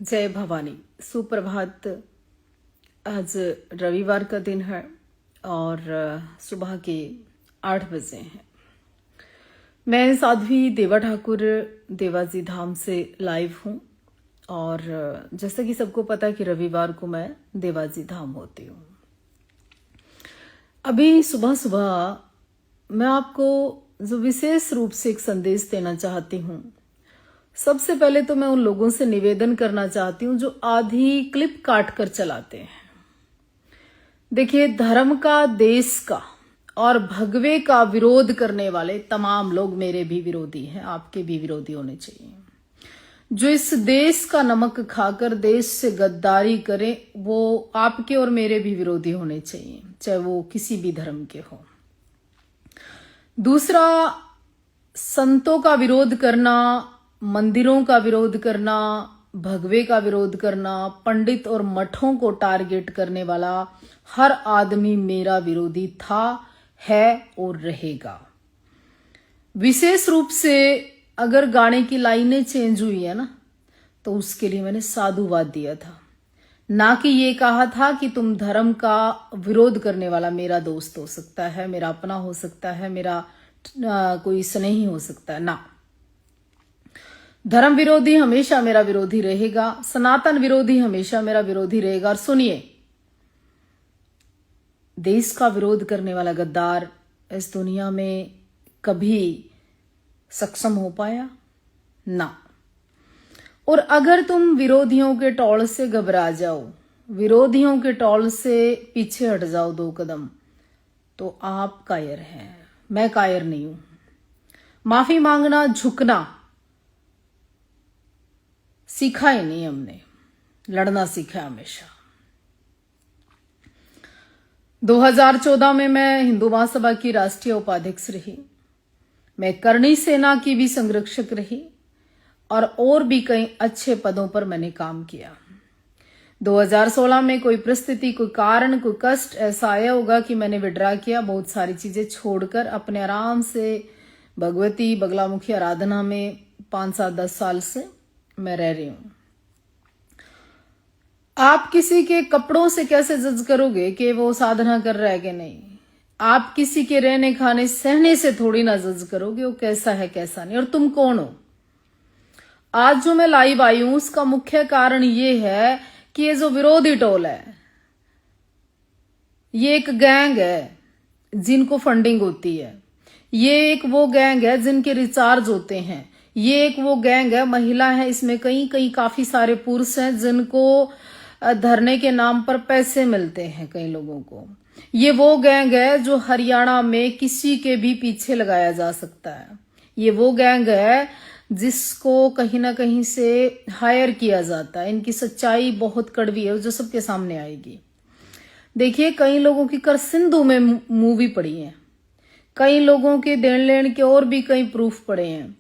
जय भवानी। सुप्रभात। आज रविवार का दिन है और सुबह के 8 बजे हैं। मैं साध्वी देवा ठाकुर देवाजी धाम से लाइव हूं और जैसा कि सबको पता कि रविवार को मैं देवाजी धाम होती हूं। अभी सुबह सुबह मैं आपको जो विशेष रूप से एक संदेश देना चाहती हूं। सबसे पहले तो मैं उन लोगों से निवेदन करना चाहती हूं जो आधी क्लिप काट कर चलाते हैं। देखिए, धर्म का, देश का और भगवे का विरोध करने वाले तमाम लोग मेरे भी विरोधी हैं, आपके भी विरोधी होने चाहिए। जो इस देश का नमक खाकर देश से गद्दारी करें वो आपके और मेरे भी विरोधी होने चाहिए, चाहे वो किसी भी धर्म के हो। दूसरा, संतों का विरोध करना, मंदिरों का विरोध करना, भगवे का विरोध करना, पंडित और मठों को टारगेट करने वाला हर आदमी मेरा विरोधी था, है और रहेगा। विशेष रूप से अगर गाने की लाइनें चेंज हुई है ना, तो उसके लिए मैंने साधुवाद दिया था, ना कि ये कहा था कि तुम धर्म का विरोध करने वाला मेरा दोस्त हो सकता है, मेरा अपना हो सकता है, मेरा कोई स्नेही हो सकता है। ना, धर्म विरोधी हमेशा मेरा विरोधी रहेगा, सनातन विरोधी हमेशा मेरा विरोधी रहेगा। और सुनिए, देश का विरोध करने वाला गद्दार इस दुनिया में कभी सक्षम हो पाया ना। और अगर तुम विरोधियों के टोल से घबरा जाओ, विरोधियों के टोल से पीछे हट जाओ 2 कदम, तो आप कायर हैं, मैं कायर नहीं हूं। माफी मांगना, झुकना सीखा ही नहीं हमने, लड़ना सीखा हमेशा। 2014 में मैं हिंदू महासभा की राष्ट्रीय उपाध्यक्ष रही, मैं करणी सेना की भी संरक्षक रही और भी कई अच्छे पदों पर मैंने काम किया। 2016 में कोई परिस्थिति, कोई कारण, कोई कष्ट ऐसा आया होगा कि मैंने विड्रा किया, बहुत सारी चीजें छोड़कर अपने आराम से भगवती बगलामुखी आराधना में 5, 7, 10 साल से मैं रह रही हूं। आप किसी के कपड़ों से कैसे जज करोगे कि वो साधना कर रहा है कि नहीं? आप किसी के रहने खाने सहने से थोड़ी ना जज करोगे वो कैसा है कैसा नहीं। और तुम कौन हो? आज जो मैं लाइव आई हूं उसका मुख्य कारण ये है कि ये जो विरोधी टोल है, ये एक गैंग है जिनको फंडिंग होती है, ये एक वो गैंग है जिनके रिचार्ज होते हैं, ये एक वो गैंग है, महिला है इसमें, कई काफी सारे पुरुष हैं जिनको धरने के नाम पर पैसे मिलते हैं कई लोगों को। ये वो गैंग है जो हरियाणा में किसी के भी पीछे लगाया जा सकता है। ये वो गैंग है जिसको कहीं ना कहीं से हायर किया जाता है। इनकी सच्चाई बहुत कड़वी है जो सबके सामने आएगी। देखिए, कई लोगों की कर सिंधु में मूवी पड़ी है, कई लोगों के देन लेन के और भी कई प्रूफ पड़े हैं।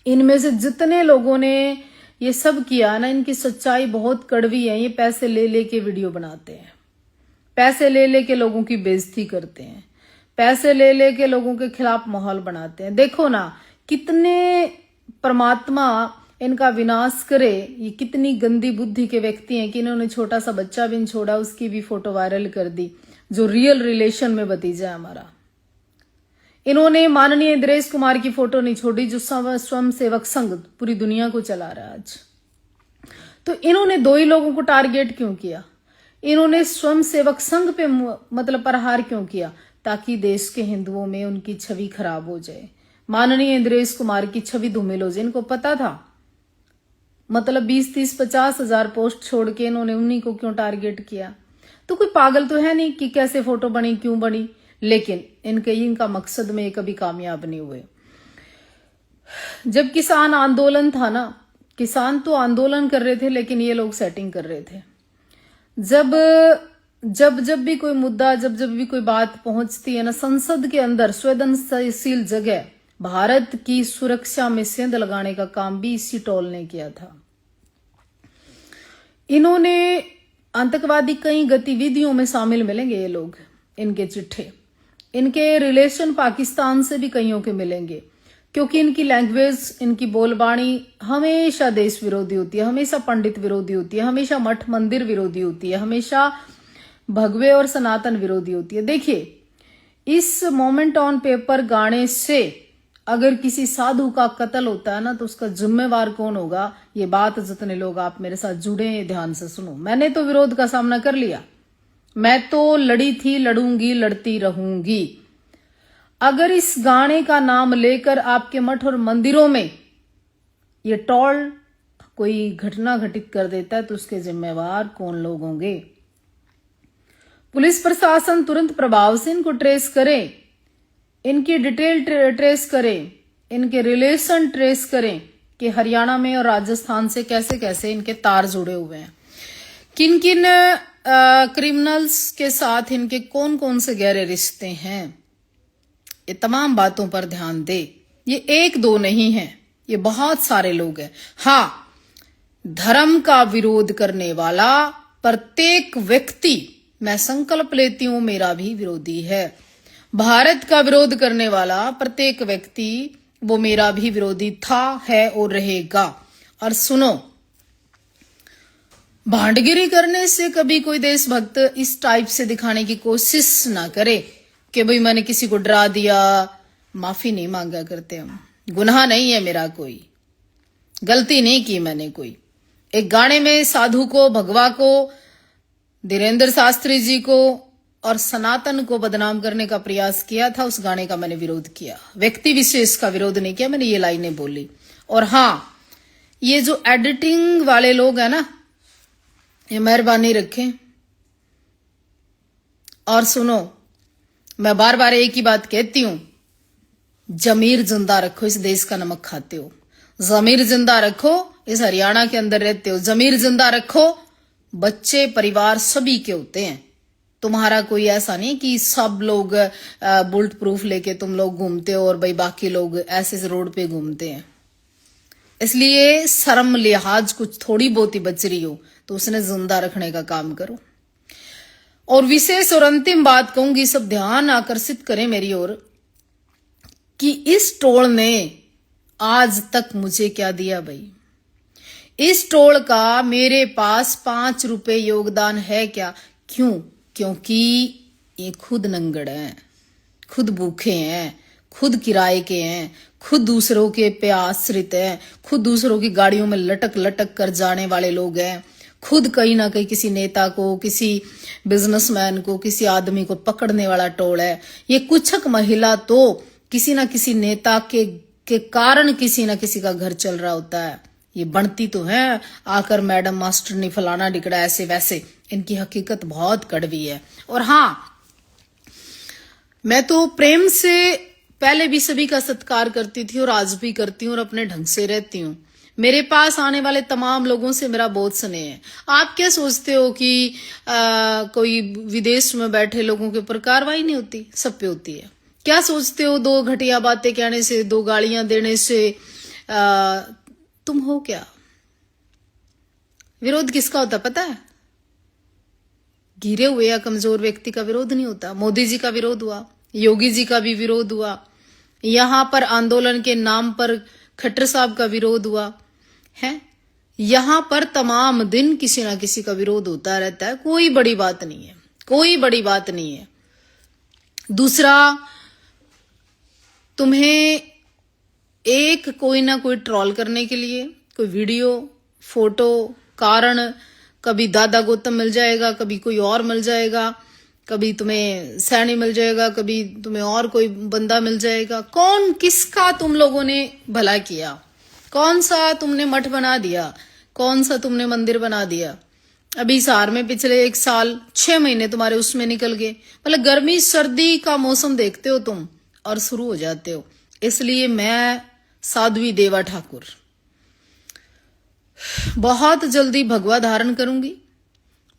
इनमें से जितने लोगों ने ये सब किया ना, इनकी सच्चाई बहुत कड़वी है। ये पैसे ले लेके वीडियो बनाते हैं, पैसे ले लेके लोगों की बेइज्जती करते हैं, पैसे ले लेके लोगों के खिलाफ माहौल बनाते हैं। देखो ना, कितने परमात्मा इनका विनाश करे, ये कितनी गंदी बुद्धि के व्यक्ति हैं कि इन्होंने छोटा सा बच्चा भी नहीं छोड़ा, उसकी भी फोटो वायरल कर दी जो रियल रिलेशन में भतीजा है हमारा। इन्होंने माननीय इंद्रेश कुमार की फोटो नहीं छोड़ी जो स्वयं सेवक संघ पूरी दुनिया को चला रहा है आज। तो इन्होंने 2 ही लोगों को टारगेट क्यों किया? इन्होंने स्वयं सेवक संघ पे मतलब प्रहार क्यों किया? ताकि देश के हिंदुओं में उनकी छवि खराब हो जाए, माननीय इंद्रेश कुमार की छवि धूमिल हो जाए। इनको पता था, मतलब 20, 30, 50 हजार पोस्ट छोड़ के इन्होंने उन्हीं को क्यों टारगेट किया? तो कोई पागल तो है नहीं कि कैसे फोटो बनी, क्यों बनी, लेकिन इनका मकसद में कभी कामयाब नहीं हुए। जब किसान आंदोलन था ना, किसान तो आंदोलन कर रहे थे लेकिन ये लोग सेटिंग कर रहे थे। जब भी कोई मुद्दा, जब भी कोई बात पहुंचती है ना, संसद के अंदर संवेदनशील जगह भारत की सुरक्षा में सेंध लगाने का काम भी इसी टोल ने किया था। इन्होंने आतंकवादी कई गतिविधियों में शामिल मिलेंगे ये लोग, इनके चिट्ठे, इनके रिलेशन पाकिस्तान से भी कईयों के मिलेंगे। क्योंकि इनकी लैंग्वेज, इनकी बोलबाणी हमेशा देश विरोधी होती है, हमेशा पंडित विरोधी होती है, हमेशा मठ मंदिर विरोधी होती है, हमेशा भगवे और सनातन विरोधी होती है। देखिए, इस मोमेंट ऑन पेपर गाने से अगर किसी साधु का कत्ल होता है ना, तो उसका जिम्मेवार कौन होगा? ये बात जितने लोग आप मेरे साथ जुड़े हैं ध्यान से सुनो। मैंने तो विरोध का सामना कर लिया, मैं तो लड़ी थी, लड़ूंगी, लड़ती रहूंगी। अगर इस गाने का नाम लेकर आपके मठ और मंदिरों में ये टोल कोई घटना घटित कर देता है तो उसके जिम्मेवार कौन लोग होंगे? पुलिस प्रशासन तुरंत प्रभाव से इनको ट्रेस करे, इनकी डिटेल ट्रेस करें, इनके रिलेशन ट्रेस करें कि हरियाणा में और राजस्थान से कैसे कैसे इनके तार जुड़े हुए हैं, किन किन क्रिमिनल्स के साथ इनके कौन कौन से गहरे रिश्ते हैं। ये तमाम बातों पर ध्यान दे। ये एक दो नहीं है, ये बहुत सारे लोग हैं। हाँ, धर्म का विरोध करने वाला प्रत्येक व्यक्ति, मैं संकल्प लेती हूं, मेरा भी विरोधी है। भारत का विरोध करने वाला प्रत्येक व्यक्ति वो मेरा भी विरोधी था, है और रहेगा। और सुनो, भांडगिरी करने से कभी कोई देशभक्त इस टाइप से दिखाने की कोशिश ना करे कि भाई मैंने किसी को डरा दिया। माफी नहीं मांगा करते हम, गुनाह नहीं है मेरा, कोई गलती नहीं की मैंने कोई। एक गाने में साधु को, भगवा को, धीरेन्द्र शास्त्री जी को और सनातन को बदनाम करने का प्रयास किया था, उस गाने का मैंने विरोध किया, व्यक्ति विशेष का विरोध नहीं किया, मैंने ये लाइनें बोली। और हाँ, ये जो एडिटिंग वाले लोग हैं ना, ये मेहरबानी रखें। और सुनो, मैं बार बार एक ही बात कहती हूं, जमीर जिंदा रखो, इस देश का नमक खाते हो, जमीर जिंदा रखो, इस हरियाणा के अंदर रहते हो, जमीर जिंदा रखो। बच्चे परिवार सभी के होते हैं, तुम्हारा कोई ऐसा नहीं कि सब लोग बुलेट प्रूफ लेके तुम लोग घूमते हो और भाई बाकी लोग ऐसे रोड पे घूमते हैं। इसलिए शर्म लिहाज कुछ थोड़ी बहुत ही बच रही हो तो उसने जिंदा रखने का काम करो। और विशेष और अंतिम बात कहूंगी, सब ध्यान आकर्षित करें मेरी ओर, कि इस टोल ने आज तक मुझे क्या दिया भाई? इस टोल का मेरे पास 5 रुपए योगदान है क्या? क्यों? क्योंकि ये खुद नंगड़ हैं, खुद भूखे हैं, खुद किराए के हैं, खुद दूसरों के पे आश्रित हैं, खुद दूसरों की गाड़ियों में लटक लटक कर जाने वाले लोग हैं, खुद कहीं ना कहीं किसी नेता को, किसी बिजनेसमैन को, किसी आदमी को पकड़ने वाला टोल है। ये कुछक महिला तो किसी ना किसी नेता के कारण किसी ना किसी का घर चल रहा होता है। ये बनती तो है आकर मैडम मास्टर ने फलाना डिकड़ा ऐसे वैसे, इनकी हकीकत बहुत कड़वी है। और हाँ, मैं तो प्रेम से पहले भी सभी का सत्कार करती थी और आज भी करती हूँ और अपने ढंग से रहती हूँ। मेरे पास आने वाले तमाम लोगों से मेरा बहुत स्नेह है। आप क्या सोचते हो कि कोई विदेश में बैठे लोगों के ऊपर कार्रवाई नहीं होती? सब पे होती है। क्या सोचते हो 2 घटिया बातें कहने से, 2 गालियां देने से तुम हो क्या? विरोध किसका होता पता है? गिरे हुए या कमजोर व्यक्ति का विरोध नहीं होता। मोदी जी का विरोध हुआ, योगी जी का भी विरोध हुआ, यहां पर आंदोलन के नाम पर खट्टर साहब का विरोध हुआ है। यहां पर तमाम दिन किसी ना किसी का विरोध होता रहता है। कोई बड़ी बात नहीं है, कोई बड़ी बात नहीं है। दूसरा, तुम्हें एक कोई ना कोई ट्रोल करने के लिए कोई वीडियो, फोटो, कारण, कभी दादा गौतम मिल जाएगा, कभी कोई और मिल जाएगा, कभी तुम्हें सैनी मिल जाएगा, कभी तुम्हें और कोई बंदा मिल जाएगा। कौन किसका तुम लोगों ने भला किया? कौन सा तुमने मठ बना दिया? कौन सा तुमने मंदिर बना दिया? अभी हिसार में पिछले 1 साल 6 महीने तुम्हारे उसमें निकल गए। मतलब गर्मी सर्दी का मौसम देखते हो तुम और शुरू हो जाते हो। इसलिए मैं साध्वी देवा ठाकुर बहुत जल्दी भगवा धारण करूंगी,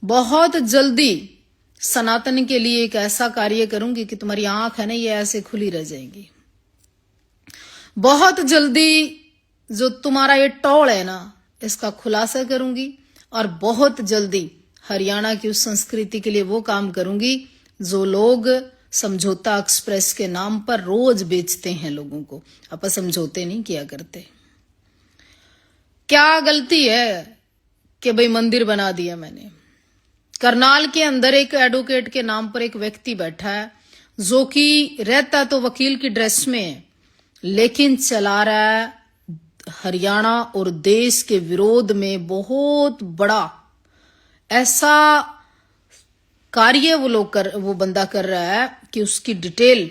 बहुत जल्दी सनातन के लिए एक ऐसा कार्य करूंगी कि तुम्हारी आंख है ना, ये ऐसे खुली रह जाएगी। बहुत जल्दी जो तुम्हारा ये टोल है ना, इसका खुलासा करूंगी और बहुत जल्दी हरियाणा की उस संस्कृति के लिए वो काम करूंगी जो लोग समझौता एक्सप्रेस के नाम पर रोज बेचते हैं लोगों को। अपन समझौते नहीं किया करते। क्या गलती है कि भाई मंदिर बना दिया मैंने। करनाल के अंदर एक एडवोकेट के नाम पर एक व्यक्ति बैठा है जो कि रहता तो वकील की ड्रेस में है, लेकिन चला रहा है हरियाणा और देश के विरोध में बहुत बड़ा ऐसा कार्य वो बंदा कर रहा है कि उसकी डिटेल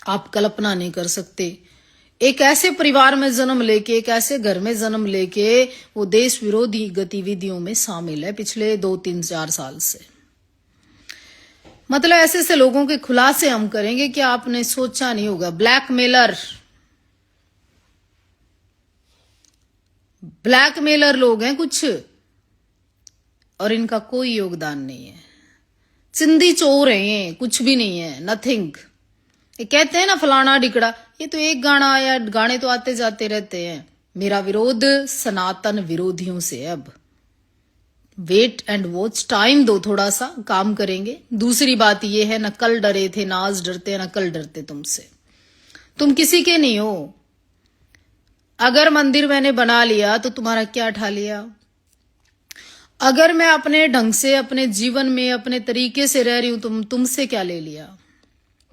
आप कल्पना नहीं कर सकते। एक ऐसे परिवार में जन्म लेके, एक ऐसे घर में जन्म लेके वो देश विरोधी गतिविधियों में शामिल है पिछले 2-3-4 साल से। मतलब ऐसे ऐसे लोगों के खुलासे हम करेंगे कि आपने सोचा नहीं होगा। ब्लैकमेलर लोग हैं कुछ, और इनका कोई योगदान नहीं है। चिंदी चोर हैं, कुछ भी नहीं है, नथिंग। ये कहते हैं ना फलाना डिकड़ा, ये तो एक गाना आया, गाने तो आते जाते रहते हैं। मेरा विरोध सनातन विरोधियों से। अब वेट एंड वॉच, टाइम दो, थोड़ा सा काम करेंगे। दूसरी बात ये है, न कल डरे थे, न आज डरते, न कल डरते तुमसे। तुम किसी के नहीं हो। अगर मंदिर मैंने बना लिया तो तुम्हारा क्या ठा लिया? अगर मैं अपने ढंग से अपने जीवन में अपने तरीके से रह रही हूं, तुमसे क्या ले लिया?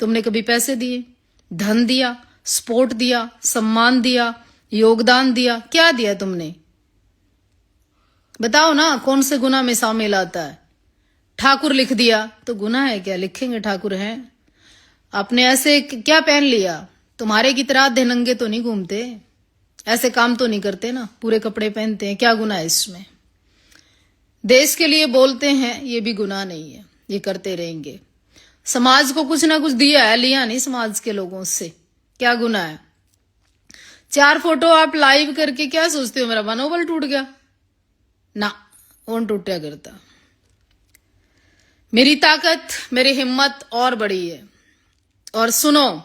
तुमने कभी पैसे दिए, धन दिया, सपोर्ट दिया, सम्मान दिया, योगदान दिया? क्या दिया तुमने? बताओ ना, कौन से गुनाह में शामिल आता है? ठाकुर लिख दिया तो गुनाह है क्या? लिखेंगे ठाकुर हैं। आपने ऐसे क्या पहन लिया? तुम्हारे की तरह नंगे तो नहीं घूमते, ऐसे काम तो नहीं करते ना, पूरे कपड़े पहनते हैं। क्या गुनाह है इसमें? देश के लिए बोलते हैं, ये भी गुनाह नहीं है, ये करते रहेंगे। समाज को कुछ ना कुछ दिया है, लिया नहीं समाज के लोगों से, क्या गुनाह है? 4 फोटो आप लाइव करके क्या सोचते हो मेरा मनोबल टूट गया? ना, कौन टूटा करता। मेरी ताकत, मेरी हिम्मत और बड़ी है। और सुनो,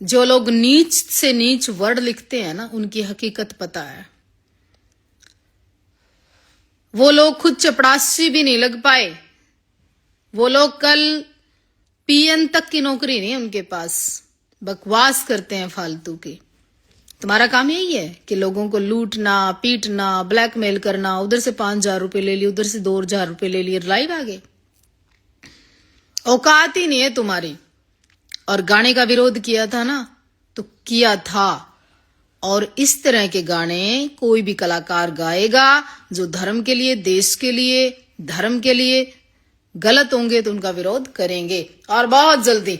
जो लोग नीच से नीच वर्ड लिखते हैं ना, उनकी हकीकत पता है। वो लोग खुद चपड़ासी भी नहीं लग पाए। वो लोग कल पीएन तक की नौकरी नहीं है उनके पास, बकवास करते हैं फालतू की। तुम्हारा काम यही है कि लोगों को लूटना, पीटना, ब्लैकमेल करना। उधर से 5,000 रुपए ले लिए, उधर से 2,000 रुपए ले लिए, लाइव आ गए। औकात ही नहीं है तुम्हारी। और गाने का विरोध किया था ना, तो किया था। और इस तरह के गाने कोई भी कलाकार गाएगा जो धर्म के लिए, देश के लिए, धर्म के लिए गलत होंगे तो उनका विरोध करेंगे। और बहुत जल्दी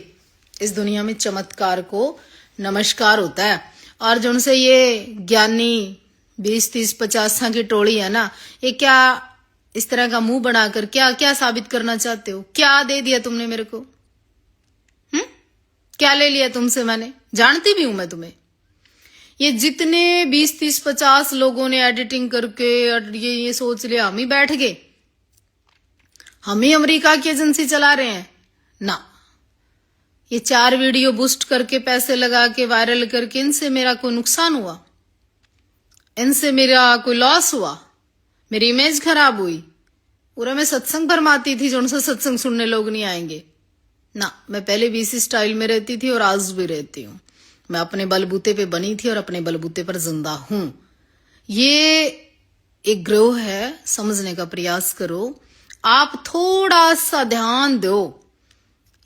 इस दुनिया में चमत्कार को नमस्कार होता है। और जो उनसे ये ज्ञानी 20, 30, 50 की टोली है ना, ये क्या इस तरह का मुंह बनाकर क्या क्या साबित करना चाहते हो? क्या दे दिया तुमने मेरे को? क्या ले लिया तुमसे मैंने? जानती भी हूं मैं तुम्हें। ये जितने 20, 30, 50 लोगों ने एडिटिंग करके और ये सोच लिया हम ही बैठ गए, हम ही अमेरिका की एजेंसी चला रहे हैं ना। ये 4 वीडियो बूस्ट करके, पैसे लगा के, वायरल करके, इनसे मेरा कोई नुकसान हुआ? इनसे मेरा कोई लॉस हुआ? मेरी इमेज खराब हुई? पूरा मैं सत्संग फरमाती थी, जो उनसे सत्संग सुनने लोग नहीं आएंगे ना। मैं पहले भी इसी स्टाइल में रहती थी और आज भी रहती हूं। मैं अपने बलबूते पे बनी थी और अपने बलबूते पर जिंदा हूं। ये एक ग्रोह है, समझने का प्रयास करो। आप थोड़ा सा ध्यान दो।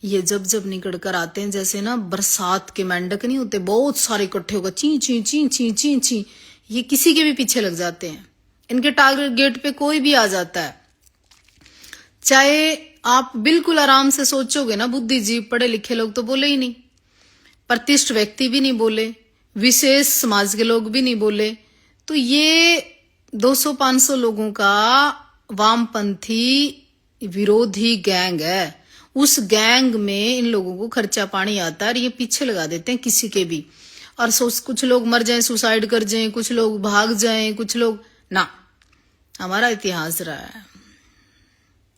ये जब जब निकल कर आते हैं, जैसे ना बरसात के मेंढक नहीं होते, बहुत सारे इकट्ठे होकर ची ची ची ची ची ची, ये किसी के भी पीछे लग जाते हैं। इनके टारगेट पे कोई भी आ जाता है। चाहे आप बिल्कुल आराम से सोचोगे ना, बुद्धिजीवी पढ़े लिखे लोग तो बोले ही नहीं, प्रतिष्ठित व्यक्ति भी नहीं बोले, विशेष समाज के लोग भी नहीं बोले, तो ये 200-500 लोगों का वामपंथी विरोधी गैंग है। उस गैंग में इन लोगों को खर्चा पानी आता है और ये पीछे लगा देते हैं किसी के भी। और कुछ लोग मर जाएं, सुसाइड कर जाएं, कुछ लोग भाग जाएं, कुछ लोग ना। हमारा इतिहास रहा है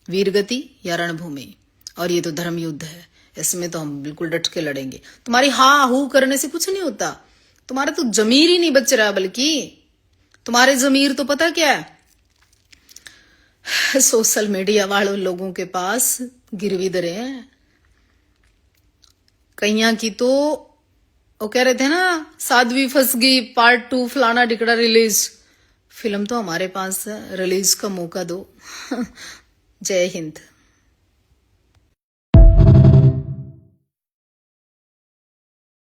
वीरगति या रणभूमि, और ये तो धर्म युद्ध है। इसमें तो हम बिल्कुल डट के लड़ेंगे। तुम्हारी हा हू करने से कुछ नहीं होता। तुम्हारा तो जमीर ही नहीं बच रहा, बल्कि तुम्हारे जमीर तो पता क्या है, सोशल मीडिया वालों लोगों के पास गिरवी दरे हैं। कईया की तो वो कह रहे थे ना, साध्वी फंस गई पार्ट 2 फलाना टिकड़ा रिलीज। फिल्म तो हमारे पास है, रिलीज का मौका दो। जय हिंद।